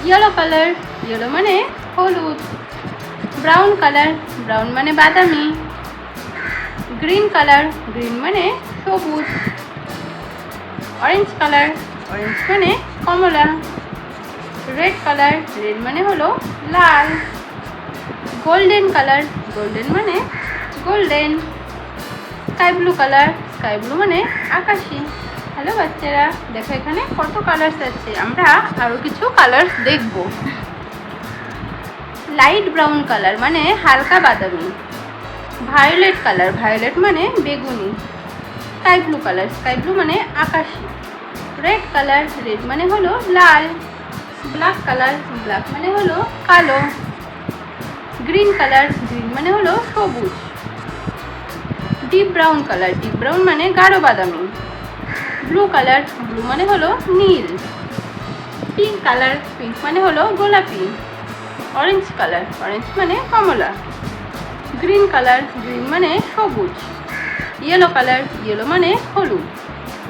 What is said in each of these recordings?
Yellow colour, yellow মানে হলুদ। Brown colour, brown মানে বাদামি। গ্রিন কালার, গ্রিন মানে সবুজ। অরেঞ্জ কালার, অরেঞ্জ মানে কমলা। রেড কালার, রেড মানে হলো লাল। গোল্ডেন কালার, গোল্ডেন মানে golden. Sky blue colour, sky blue মানে আকাশি। হ্যালো বাচ্চারা, দেখো এখানে কত কালার্স আছে, আমরা আরও কিছু কালার্স দেখব। লাইট ব্রাউন কালার মানে হালকা বাদামি। ভায়োলেট কালার, ভায়োলেট মানে বেগুনি। Sky blue colour, sky blue মানে আকাশি। রেড কালার, রেড মানে হলো লাল। ব্ল্যাক কালার, ব্ল্যাক মানে হলো কালো। গ্রিন কালার, গ্রিন মানে হলো সবুজ। Deep brown colour, deep brown মানে গাঢ় বাদামি। ব্লু কালার, ব্লু মানে হলো নীল। পিঙ্ক কালার, পিঙ্ক মানে হলো গোলাপি। অরেঞ্জ কালার, অরেঞ্জ মানে কমলা। গ্রিন কালার, গ্রিন মানে সবুজ। ইয়েলো কালার, ইয়েলো মানে হলুদ।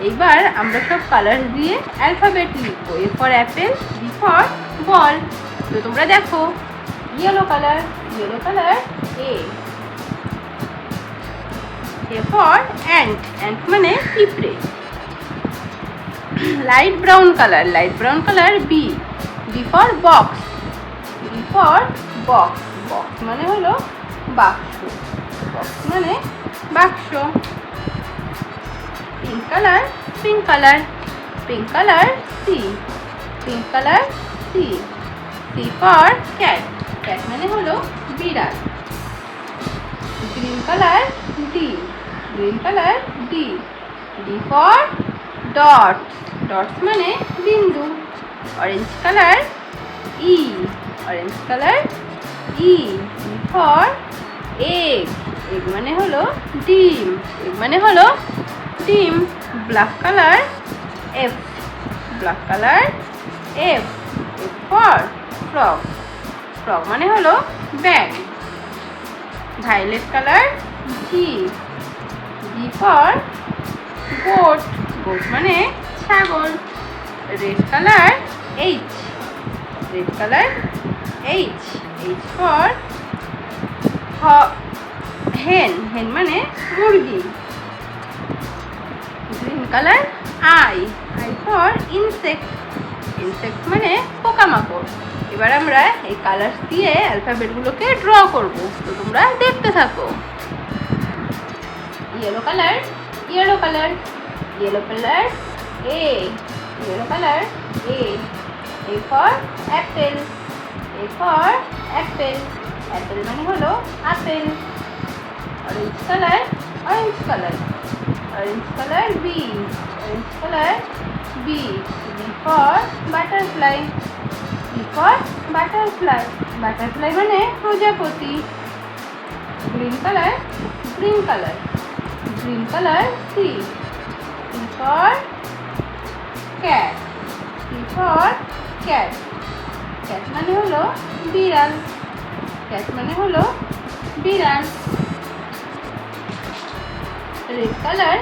এইবার আমরা সব কালার দিয়ে অ্যালফাবেট লিখবো। A for apple, B for ball. তো তোমরা দেখো, yellow colour, yellow colour A. A for ant, ant মানে পিঁপড়ে। Light brown colour, light brown colour B. B for box, B for box. Box মানে হলো বাক্স, বক্স মানে বাক্স। Pink colour, pink colour, pink colour C. Pink colour C. C for cat, cat মানে হলো বিড়াল। Green colour D, green colour D. D for dot, dots মানে বিন্দু। Orange colour E, orange colour E. E for egg, egg মানে হলো ডিম, egg মানে হলো ডিম। Black colour F, black colour F. F for frog, frog মানে হলো ব্যাগ। Violet colour G. G for goat, goat মানে ছাগল। Red colour H, red colour H. H for hen, hen মানে মুরগি। Green colour I, I for insect, insect মানে পোকামাকড়। এবার আমরা এই কালার দিয়ে অ্যালফাবেটগুলোকে ড্র করব, তো তোমরা দেখতে থাকো। Yellow colour, yellow colour, yellow colour A. Yellow colour A. A for apple, A for apple. Apple মানে হলো আপেল। Orange colour, orange colour, orange colour B. Orange colour B. B for butterfly, B for butterfly. Butterfly মানে প্রজাপতি। Green colour, green colour, green colour C. C for cat, C for cat. Cat মানে হলো বিড়াল, cat মানে হলো বিড়াল। Red colour,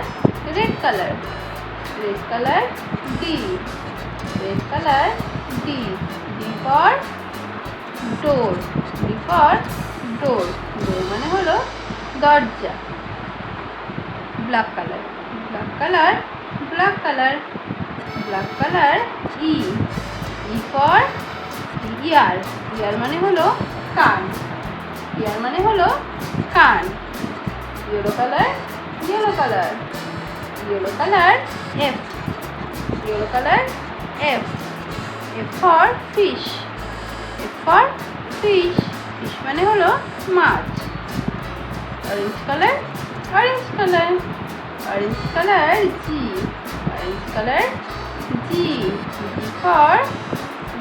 red colour, red colour D. Red colour D. D for door, D for door. Door মানে হলো দরজা। Black colour, black colour, black colour, black colour E. E for ear, ear মানে হলো কান, ear মানে হলো কান। Yellow colour, yellow colour, yellow colour F. Yellow colour F. F for fish, F for fish. Fish মানে হলো মাছ। Orange colour, orange colour, orange colour G. Orange colour G. G for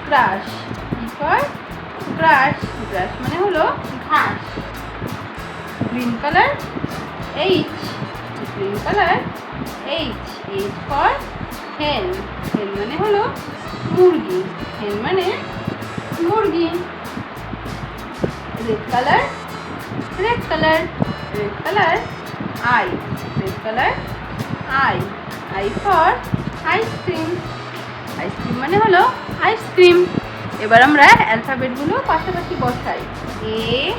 grass, G for গ্রাস। গ্রাস মানে হলো ঘাস। Green colour H, green colour H. H for hen, hen মানে হলো মুরগি, hen মানে মুরগি। Red colour, red colour, red colour I. Red colour I. I for ice cream, ice cream মানে হলো আইসক্রিম। এবার আমরা অ্যালফাবেটগুলো পাশাপাশি বসাই। A,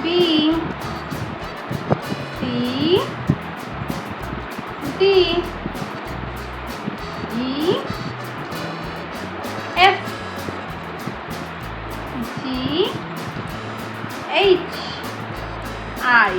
B, C, D, E, F, G, H, I.